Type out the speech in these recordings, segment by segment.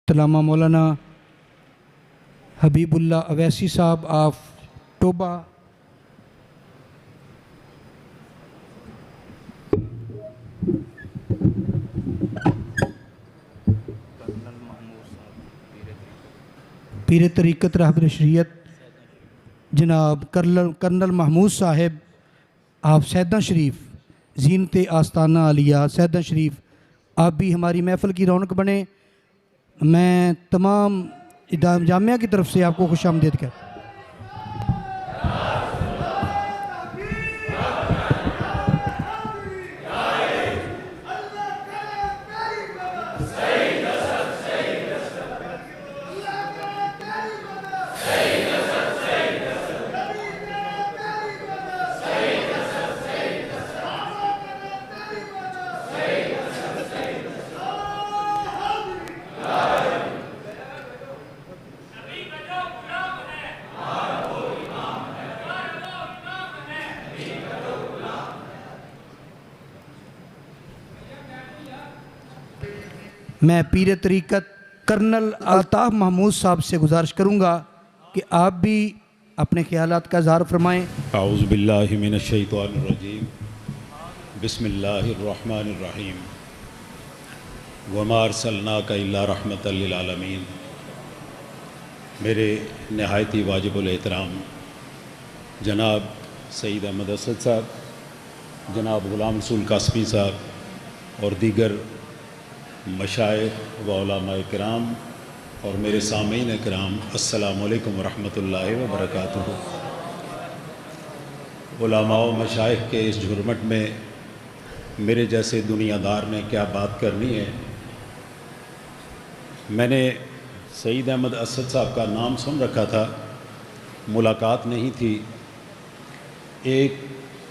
علامہ مولانا حبیب اللہ اویسی صاحب آف ٹوبہ، پیر طریقت رہبر شریعت جناب کرنل محمود صاحب آپ سیدہ شریف زینت آستانہ عالیہ سیدہ شریف، آپ بھی ہماری محفل کی رونق بنیں۔ میں تمام جامعہ کی طرف سے آپ کو خوش آمدید کہتا ہوں۔ میں پیر طریقت کرنل الطاف محمود صاحب سے گزارش کروں گا کہ آپ بھی اپنے خیالات کا اظہار فرمائیں۔ اعوذ باللہ من الشیطان الرجیم، بسم اللہ الرحمن الرحیم، وما ارسلناک الا رحمۃ للعالمین۔ میرے نہایت ہی واجب الاحترام جناب سید احمد اسد صاحب، جناب غلام رسول قاسمی صاحب اور دیگر مشائخ و علماء کرام اور میرے سامعین کرام، السلام علیکم ورحمۃ اللہ وبرکاتہ۔ علماء و مشائخ کے اس جھرمٹ میں میرے جیسے دنیا دار نے کیا بات کرنی ہے۔ میں نے سید احمد اسد صاحب کا نام سن رکھا تھا، ملاقات نہیں تھی۔ ایک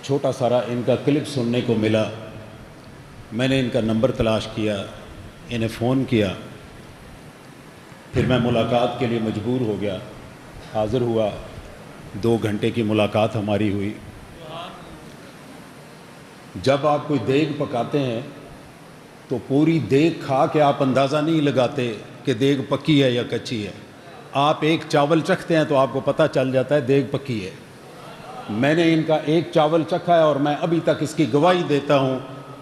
چھوٹا سارا ان کا کلپ سننے کو ملا، میں نے ان کا نمبر تلاش کیا، انہیں فون کیا، پھر میں ملاقات کے لیے مجبور ہو گیا، حاضر ہوا۔ 2 گھنٹے کی ملاقات ہماری ہوئی۔ جب آپ کوئی دیگ پکاتے ہیں تو پوری دیگ کھا کے آپ اندازہ نہیں لگاتے کہ دیگ پکی ہے یا کچی ہے۔ آپ ایک چاول چکھتے ہیں تو آپ کو پتہ چل جاتا ہے دیگ پکی ہے۔ میں نے ان کا ایک چاول چکھا ہے اور میں ابھی تک اس کی گواہی دیتا ہوں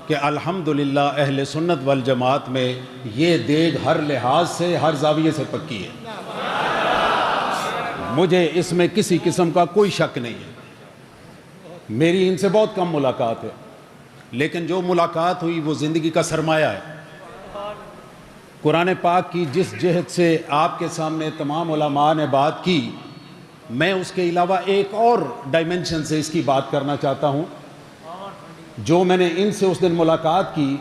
کہ الحمدللہ اہل سنت والجماعت میں یہ دیگ ہر لحاظ سے ہر زاویے سے پکی ہے۔ مجھے اس میں کسی قسم کا کوئی شک نہیں ہے۔ میری ان سے بہت کم ملاقات ہے، لیکن جو ملاقات ہوئی وہ زندگی کا سرمایہ ہے۔ قرآن پاک کی جس جہت سے آپ کے سامنے تمام علماء نے بات کی، میں اس کے علاوہ ایک اور ڈائمنشن سے اس کی بات کرنا چاہتا ہوں جو میں نے ان سے اس دن ملاقات کی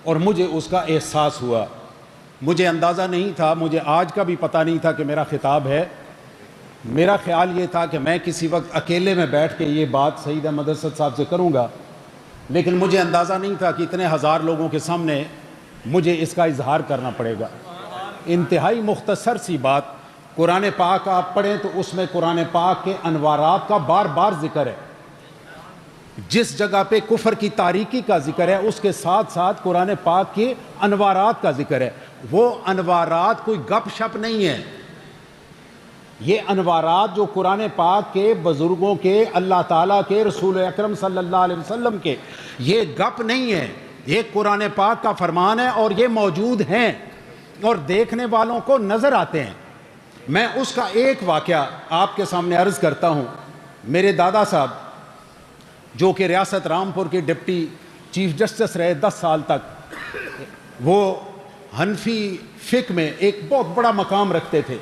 اور مجھے اس کا احساس ہوا۔ مجھے اندازہ نہیں تھا، مجھے آج کا بھی پتہ نہیں تھا کہ میرا خطاب ہے۔ میرا خیال یہ تھا کہ میں کسی وقت اکیلے میں بیٹھ کے یہ بات سید احمد اسد صاحب سے کروں گا، لیکن مجھے اندازہ نہیں تھا کہ اتنے ہزار لوگوں کے سامنے مجھے اس کا اظہار کرنا پڑے گا۔ انتہائی مختصر سی بات، قرآن پاک آپ پڑھیں تو اس میں قرآن پاک کے انوارات کا بار بار ذکر ہے۔ جس جگہ پہ کفر کی تاریکی کا ذکر ہے اس کے ساتھ ساتھ قرآن پاک کے انوارات کا ذکر ہے۔ وہ انوارات کوئی گپ شپ نہیں ہے، یہ انوارات جو قرآن پاک کے بزرگوں کے، اللہ تعالیٰ کے رسول اکرم صلی اللہ علیہ وسلم کے، یہ گپ نہیں ہے، یہ قرآن پاک کا فرمان ہے اور یہ موجود ہیں اور دیکھنے والوں کو نظر آتے ہیں۔ میں اس کا ایک واقعہ آپ کے سامنے عرض کرتا ہوں۔ میرے دادا صاحب جو کہ ریاست رامپور کے ڈپٹی چیف جسٹس رہے 10 سال تک، وہ حنفی فقہ میں ایک بہت بڑا مقام رکھتے تھے۔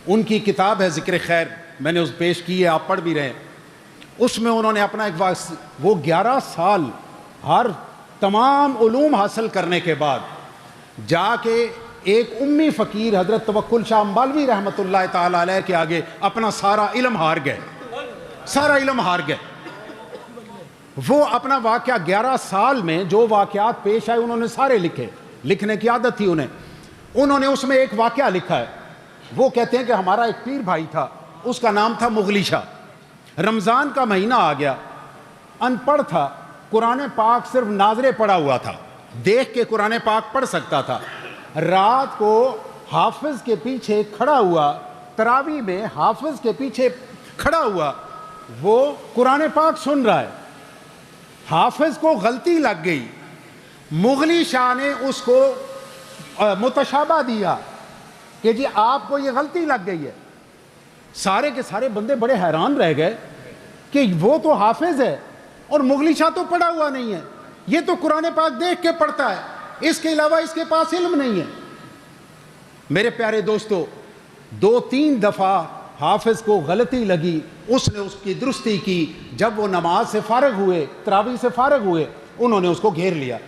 ان کی کتاب ہے ذکر خیر، میں نے اس پیش کی ہے، آپ پڑھ بھی رہے ہیں۔ اس میں انہوں نے اپنا ایک وہ 11 سال ہر تمام علوم حاصل کرنے کے بعد جا کے ایک امی فقیر حضرت توکل شاہ امبالوی رحمۃ اللہ تعالی علیہ کے آگے اپنا سارا علم ہار گئے، سارا علم ہار گئے۔ وہ اپنا واقعہ 11 سال میں جو واقعات پیش آئے انہوں نے سارے لکھے، لکھنے کی عادت تھی انہوں نے اس میں ایک واقعہ لکھا ہے۔ وہ کہتے ہیں کہ ہمارا ایک پیر بھائی تھا، اس کا نام تھا مغلی شاہ۔ رمضان کا مہینہ آ گیا، ان پڑھ تھا، قرآن پاک صرف ناظرے پڑھا ہوا تھا، دیکھ کے قرآن پاک پڑھ سکتا تھا۔ رات کو حافظ کے پیچھے کھڑا ہوا، تراویح میں حافظ کے پیچھے کھڑا ہوا، وہ قرآن پاک سن رہا ہے، حافظ کو غلطی لگ گئی، مغلی شاہ نے اس کو متشابہ دیا کہ جی آپ کو یہ غلطی لگ گئی ہے۔ سارے کے سارے بندے بڑے حیران رہ گئے کہ وہ تو حافظ ہے اور مغلی شاہ تو پڑھا ہوا نہیں ہے، یہ تو قرآن پاک دیکھ کے پڑھتا ہے، اس کے علاوہ اس کے پاس علم نہیں ہے۔ میرے پیارے دوستو، 2-3 دفعہ حافظ کو غلطی لگی، اس نے اس کی درستی کی، جب وہ نماز سے فارغ ہوئے، تراویح سے فارغ ہوئے، انہوں نے اس کو گھیر لیا۔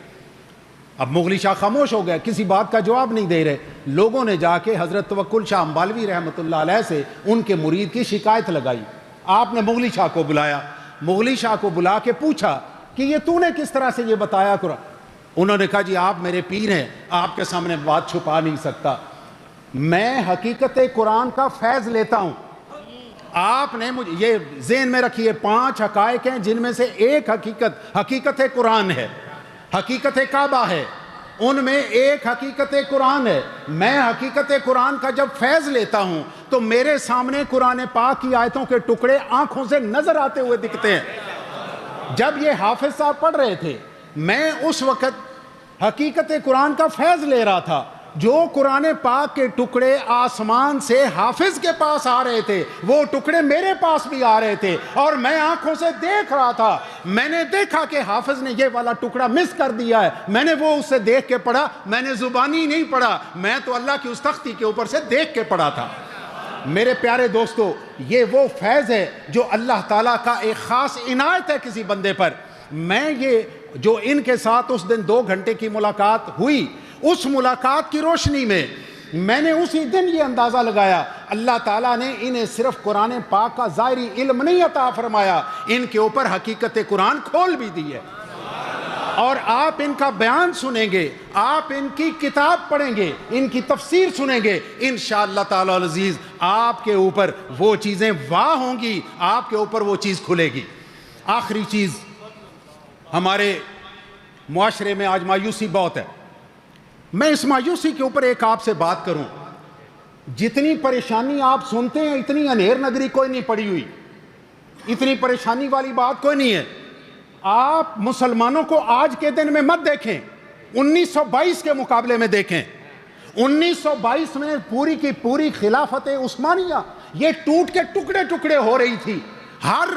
اب مغلی شاہ خاموش ہو گئے، کسی بات کا جواب نہیں دے رہے۔ لوگوں نے جا کے حضرت توکل شاہ امبالوی رحمۃ اللہ علیہ سے ان کے مرید کی شکایت لگائی۔ آپ نے مغلی شاہ کو بلایا، مغلی شاہ کو بلا کے پوچھا کہ یہ تو نے کس طرح سے یہ بتایا قرآن؟ انہوں نے کہا جی آپ میرے پیر ہیں، آپ کے سامنے بات چھپا نہیں سکتا، میں حقیقت قرآن کا فیض لیتا ہوں۔ آپ نے مجھے یہ ذہن میں رکھیے، 5 حقائق ہیں جن میں سے ایک حقیقت قرآن ہے، حقیقت کعبہ ہے، ان میں ایک حقیقت قرآن ہے۔ میں حقیقت قرآن کا جب فیض لیتا ہوں تو میرے سامنے قرآن پاک کی آیتوں کے ٹکڑے آنکھوں سے نظر آتے ہوئے دکھتے ہیں۔ جب یہ حافظ صاحب پڑھ رہے تھے، میں اس وقت حقیقت قرآن کا فیض لے رہا تھا۔ جو قرآن پاک کے ٹکڑے آسمان سے حافظ کے پاس آ رہے تھے، وہ ٹکڑے میرے پاس بھی آ رہے تھے، اور میں آنکھوں سے دیکھ رہا تھا۔ میں نے دیکھا کہ حافظ نے یہ والا ٹکڑا مس کر دیا ہے، میں نے وہ اس سے دیکھ کے پڑھا، میں نے زبانی نہیں پڑھا، میں تو اللہ کی اس تختی کے اوپر سے دیکھ کے پڑھا تھا۔ میرے پیارے دوستو، یہ وہ فیض ہے جو اللہ تعالیٰ کا ایک خاص عنایت ہے کسی بندے پر۔ میں یہ جو ان کے ساتھ اس دن 2 گھنٹے کی ملاقات ہوئی، اس ملاقات کی روشنی میں نے اسی دن یہ اندازہ لگایا، اللہ تعالیٰ نے انہیں صرف قرآن پاک کا ظاہری علم نہیں عطا فرمایا، ان کے اوپر حقیقت قرآن کھول بھی دی ہے۔ اور آپ ان کا بیان سنیں گے، آپ ان کی کتاب پڑھیں گے، ان کی تفسیر سنیں گے، انشاءاللہ تعالی العزیز آپ کے اوپر وہ چیزیں واہ ہوں گی، آپ کے اوپر وہ چیز کھلے گی۔ آخری چیز، ہمارے معاشرے میں آج مایوسی بہت ہے، میں اس مایوسی کے اوپر ایک آپ سے بات کروں۔ جتنی پریشانی آپ سنتے ہیں، اتنی انھیر نگری کوئی نہیں پڑی ہوئی، اتنی پریشانی والی بات کوئی نہیں ہے۔ آپ مسلمانوں کو آج کے دن میں مت دیکھیں، 1922 کے مقابلے میں دیکھیں۔ 1922 میں پوری کی پوری خلافت عثمانیہ یہ ٹوٹ کے ٹکڑے ٹکڑے ہو رہی تھی، ہر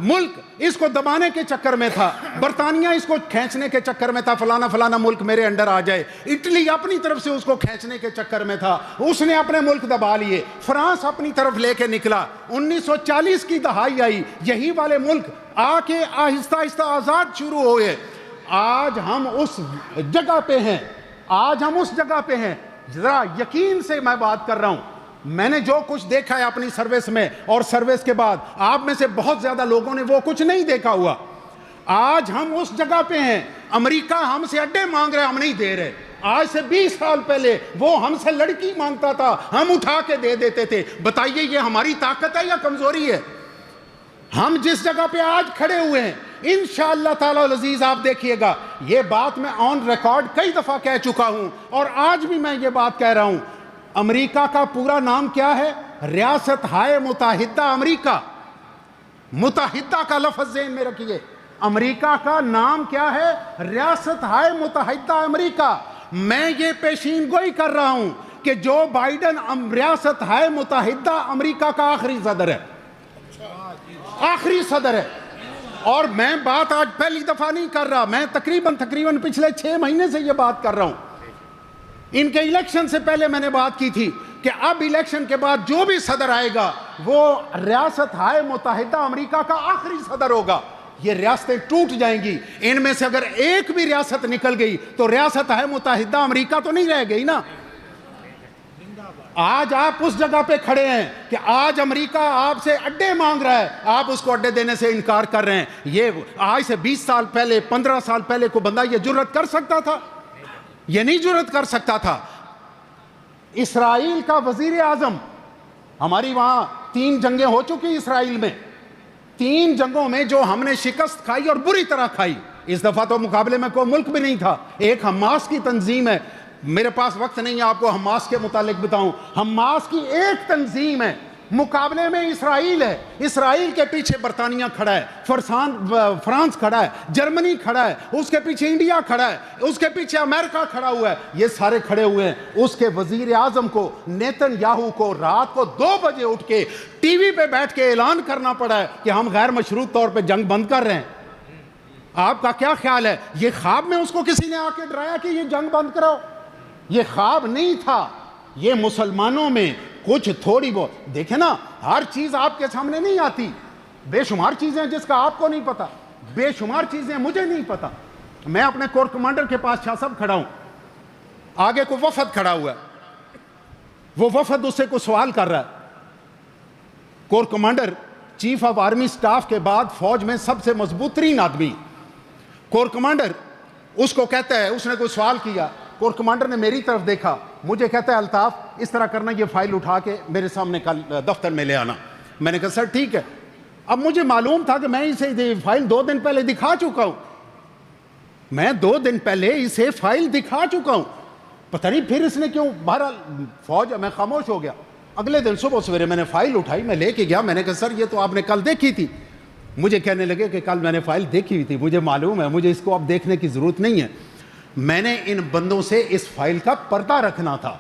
ملک اس کو دبانے کے چکر میں تھا، برطانیہ اس کو کھینچنے کے چکر میں تھا، فلانا فلانا ملک میرے انڈر آ جائے، اٹلی اپنی طرف سے اس کو کھینچنے کے چکر میں تھا، اس نے اپنے ملک دبا لیے، فرانس اپنی طرف لے کے نکلا۔ 1940 کی دہائی آئی، یہی والے ملک آ کے آہستہ آہستہ آزاد شروع ہوئے۔ آج ہم اس جگہ پہ ہیں، آج ہم اس جگہ پہ ہیں، ذرا یقین سے میں بات کر رہا ہوں، میں نے جو کچھ دیکھا ہے اپنی سروس میں اور سروس کے بعد، آپ میں سے بہت زیادہ لوگوں نے وہ کچھ نہیں دیکھا ہوا۔ آج ہم اس جگہ پہ ہیں، امریکہ ہم سے اڈے مانگ رہے، ہم نہیں دے رہے۔ آج سے 20 سال پہلے وہ ہم سے لڑکی مانگتا تھا، ہم اٹھا کے دے دیتے تھے۔ بتائیے یہ ہماری طاقت ہے یا کمزوری ہے؟ ہم جس جگہ پہ آج کھڑے ہوئے ہیں، انشاءاللہ تعالی العزیز آپ دیکھیے گا، یہ بات میں آن ریکارڈ کئی دفعہ کہہ چکا ہوں اور آج بھی میں یہ بات کہہ رہا ہوں۔ امریکہ کا پورا نام کیا ہے؟ ریاست ہائے متحدہ امریکہ۔ متحدہ کا لفظ ذہن میں رکھیے، امریکہ کا نام کیا ہے؟ ریاست ہائے متحدہ امریکہ۔ میں یہ پیشین گوئی کر رہا ہوں کہ جو بائیڈن ریاست ہائے متحدہ امریکہ کا آخری صدر ہے، آخری صدر ہے۔ اور میں بات آج پہلی دفعہ نہیں کر رہا، میں تقریباً پچھلے 6 مہینے سے یہ بات کر رہا ہوں۔ ان کے الیکشن سے پہلے میں نے بات کی تھی کہ اب الیکشن کے بعد جو بھی صدر آئے گا وہ ریاست ہائے متحدہ امریکہ کا آخری صدر ہوگا۔ یہ ریاستیں ٹوٹ جائیں گی، ان میں سے اگر ایک بھی ریاست نکل گئی تو ریاست ہائے متحدہ امریکہ تو نہیں رہ گئی نا۔ آج آپ اس جگہ پہ کھڑے ہیں کہ آج امریکہ آپ سے اڈے مانگ رہا ہے، آپ اس کو اڈے دینے سے انکار کر رہے ہیں۔ یہ آج سے 20 سال پہلے، 15 سال پہلے کوئی بندہ یہ جرأت کر سکتا تھا؟ یہ نہیں جرأت کر سکتا تھا۔ اسرائیل کا وزیر اعظم، ہماری وہاں 3 جنگیں ہو چکی اسرائیل میں، 3 جنگوں میں جو ہم نے شکست کھائی اور بری طرح کھائی، اس دفعہ تو مقابلے میں کوئی ملک بھی نہیں تھا، ایک حماس کی تنظیم ہے، میرے پاس وقت نہیں ہے آپ کو حماس کے متعلق بتاؤں. حماس کی ایک تنظیم ہے, مقابلے میں اسرائیل ہے. اسرائیل کے پیچھے برطانیہ کھڑا ہے, فرانس کھڑا ہے, جرمنی کھڑا ہے, اس کے پیچھے انڈیا کھڑا ہے, اس کے پیچھے امریکہ کھڑا ہوا ہے. یہ سارے کھڑے ہوئے ہیں. اس کے وزیر اعظم کو نیتن یاہو کو رات کو 2 بجے اٹھ کے ٹی وی پہ بیٹھ کے اعلان کرنا پڑا ہے کہ ہم غیر مشروط طور پہ جنگ بند کر رہے ہیں. آپ کا کیا خیال ہے؟ یہ خواب میں اس کو کسی نے آ کے ڈرایا کہ یہ جنگ بند کراؤ؟ یہ خواب نہیں تھا. یہ مسلمانوں میں کچھ تھوڑی بہت, دیکھیں نا, ہر چیز آپ کے سامنے نہیں آتی. بے شمار چیزیں جس کا آپ کو نہیں پتا, بے شمار چیزیں مجھے نہیں پتا. میں اپنے کور کمانڈر کے پاس شاہ صاحب کھڑا ہوں, آگے کو وفد کھڑا ہوا ہے, وہ وفد اس سے کوئی سوال کر رہا ہے. Corps commander chief of army staff کے بعد فوج میں سب سے مضبوط ترین آدمی. کور کمانڈر اس کو کہتا ہے, اس نے کوئی سوال کیا, کور کمانڈر نے میری طرف دیکھا, مجھے کہتا ہے الطاف اس طرح کرنا, یہ فائل اٹھا کے میرے سامنے کل دفتر میں لے آنا. میں نے کہا سر ٹھیک ہے. اب مجھے معلوم تھا کہ میں اسے فائل 2 دن پہلے دکھا چکا ہوں, میں 2 دن پہلے اسے فائل دکھا چکا ہوں. پتہ نہیں پھر اس نے کیوں, بہرحال فوج میں خاموش ہو گیا. اگلے دن صبح سویرے میں نے فائل اٹھائی, میں لے کے گیا, میں نے کہا سر یہ تو آپ نے کل دیکھی تھی. مجھے کہنے لگے کہ کل میں نے فائل دیکھی ہوئی تھی, مجھے معلوم ہے, مجھے اس کو اب دیکھنے کی ضرورت نہیں ہے. میں نے ان بندوں سے اس فائل کا پردہ رکھنا تھا.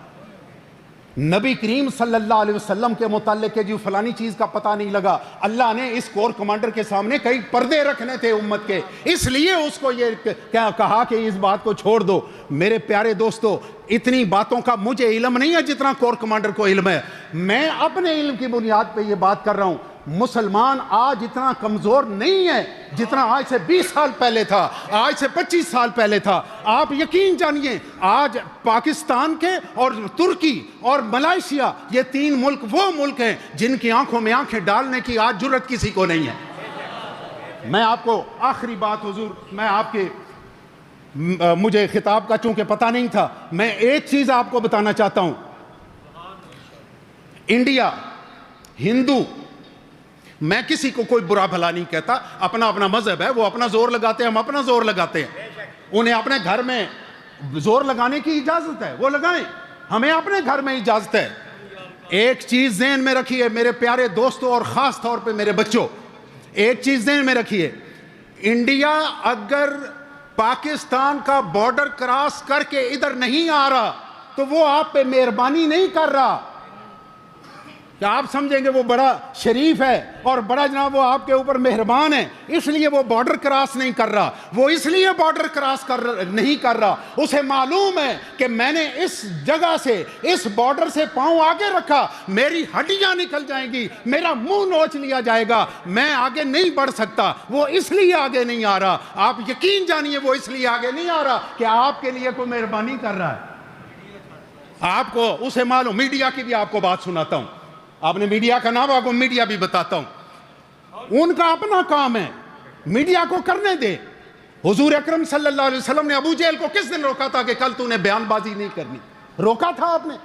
نبی کریم صلی اللہ علیہ وسلم کے متعلق کہ جو فلانی چیز کا پتہ نہیں لگا, اللہ نے اس کور کمانڈر کے سامنے کئی پردے رکھنے تھے امت کے, اس لیے اس کو یہ کہا کہ اس بات کو چھوڑ دو. میرے پیارے دوستو, اتنی باتوں کا مجھے علم نہیں ہے جتنا کور کمانڈر کو علم ہے. میں اپنے علم کی بنیاد پہ یہ بات کر رہا ہوں. مسلمان آج اتنا کمزور نہیں ہے جتنا آج سے 20 سال پہلے تھا, آج سے 25 سال پہلے تھا. آپ یقین جانیے, آج پاکستان کے اور ترکی اور ملائیشیا, یہ 3 ملک وہ ملک ہیں جن کی آنکھوں میں آنکھیں ڈالنے کی آج جرت کسی کو نہیں ہے. میں آپ کو آخری بات حضور, میں آپ کے مجھے خطاب کا چونکہ پتہ نہیں تھا, میں ایک چیز آپ کو بتانا چاہتا ہوں. انڈیا, ہندو, میں کسی کو کوئی برا بھلا نہیں کہتا, اپنا اپنا مذہب ہے, وہ اپنا زور لگاتے ہیں, ہم اپنا زور لگاتے ہیں. انہیں اپنے گھر میں زور لگانے کی اجازت ہے, وہ لگائیں, ہمیں اپنے گھر میں اجازت ہے. ایک چیز ذہن میں رکھیے میرے پیارے دوستوں اور خاص طور پہ میرے بچوں, ایک چیز ذہن میں رکھیے, انڈیا اگر پاکستان کا بارڈر کراس کر کے ادھر نہیں آ رہا تو وہ آپ پہ مہربانی نہیں کر رہا. کہ آپ سمجھیں گے وہ بڑا شریف ہے اور بڑا جناب وہ آپ کے اوپر مہربان ہے, اس لیے وہ بارڈر کراس نہیں کر رہا. وہ اس لیے بارڈر کراس نہیں کر رہا, اسے معلوم ہے کہ میں نے اس جگہ سے, اس بارڈر سے پاؤں آگے رکھا, میری ہڈیاں نکل جائیں گی, میرا منہ نوچ لیا جائے گا, میں آگے نہیں بڑھ سکتا. وہ اس لیے آگے نہیں آ رہا. آپ یقین جانیے وہ اس لیے آگے نہیں آ رہا کہ آپ کے لیے کوئی مہربانی کر رہا ہے. آپ کو اسے معلوم. میڈیا کی بھی آپ کو بات سناتا ہوں, آپ نے میڈیا کا نام, آپ کو میڈیا بھی بتاتا ہوں. ان کا اپنا کام ہے, میڈیا کو کرنے دے. حضور اکرم صلی اللہ علیہ وسلم نے ابو جہل کو کس دن روکا تھا کہ کل تو نے بیان بازی نہیں کرنی؟ روکا تھا آپ نے؟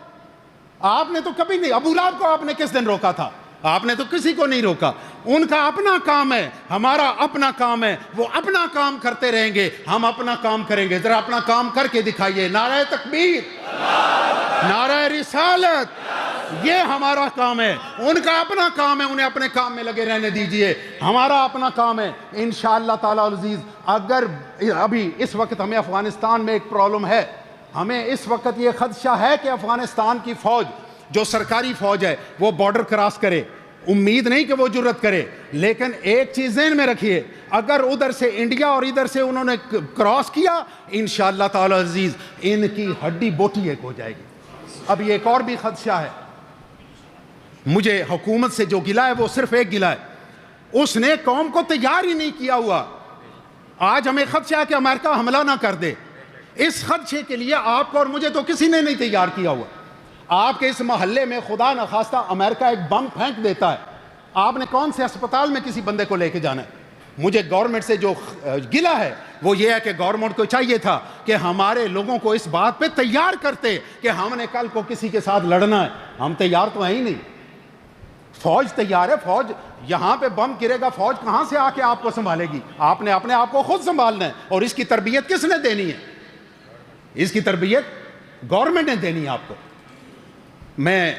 آپ نے تو کبھی نہیں. ابو لہب کو آپ نے کس دن روکا تھا؟ آپ نے تو کسی کو نہیں روکا. ان کا اپنا کام ہے, ہمارا اپنا کام ہے. وہ اپنا کام کرتے رہیں گے, ہم اپنا کام کریں گے. ذرا اپنا کام کر کے دکھائیے. نعرہ تکبیر, نعرہ رسالت, یہ ہمارا کام ہے. ان کا اپنا کام ہے, انہیں اپنے کام میں لگے رہنے دیجئے. ہمارا اپنا کام ہے. انشاءاللہ تعالی العزیز, اگر ابھی اس وقت ہمیں افغانستان میں ایک پرابلم ہے, ہمیں اس وقت یہ خدشہ ہے کہ افغانستان کی فوج, جو سرکاری فوج ہے, وہ بارڈر کراس کرے. امید نہیں کہ وہ جرت کرے, لیکن ایک چیز ذہن میں رکھیے, اگر ادھر سے انڈیا اور ادھر سے انہوں نے کراس کیا, انشاءاللہ تعالی عزیز ان کی ہڈی بوٹی ایک ہو جائے گی. اب یہ ایک اور بھی خدشہ ہے. مجھے حکومت سے جو گلہ ہے وہ صرف ایک گلہ ہے, اس نے قوم کو تیار ہی نہیں کیا ہوا. آج ہمیں خدشہ ہے کہ امریکہ حملہ نہ کر دے. اس خدشے کے لیے آپ کو اور مجھے تو کسی نے نہیں تیار کیا ہوا. آپ کے اس محلے میں خدا نخواستہ امریکہ ایک بم پھینک دیتا ہے, آپ نے کون سے اسپتال میں کسی بندے کو لے کے جانا ہے؟ مجھے گورنمنٹ سے جو گلہ ہے وہ یہ ہے کہ گورنمنٹ کو چاہیے تھا کہ ہمارے لوگوں کو اس بات پہ تیار کرتے کہ ہم نے کل کو کسی کے ساتھ لڑنا ہے. ہم تیار تو ہیں ہی نہیں. فوج تیار ہے, فوج یہاں پہ بم گرے گا, فوج کہاں سے آ کے آپ کو سنبھالے گی؟ آپ نے اپنے آپ کو خود سنبھالنا ہے. اور اس کی تربیت کس نے دینی ہے؟ اس کی تربیت گورنمنٹ نے دینی ہے آپ کو. میں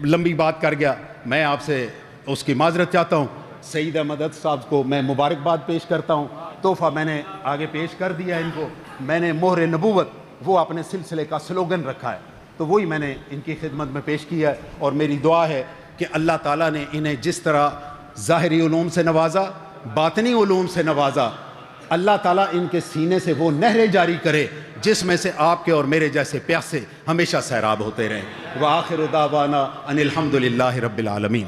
لمبی بات کر گیا, میں آپ سے اس کی معذرت چاہتا ہوں. سعید احمد صاحب کو میں مبارکباد پیش کرتا ہوں. تحفہ میں نے آگے پیش کر دیا ان کو. میں نے مہر نبوت وہ اپنے سلسلے کا سلوگن رکھا ہے, تو وہی میں نے ان کی خدمت میں پیش کیا ہے. اور میری دعا ہے کہ اللہ تعالیٰ نے انہیں جس طرح ظاہری علوم سے نوازا, باطنی علوم سے نوازا, اللہ تعالیٰ ان کے سینے سے وہ نہریں جاری کرے جس میں سے آپ کے اور میرے جیسے پیاسے ہمیشہ سیراب ہوتے رہیں. وآخر دعوانا ان الحمد للہ رب العالمین.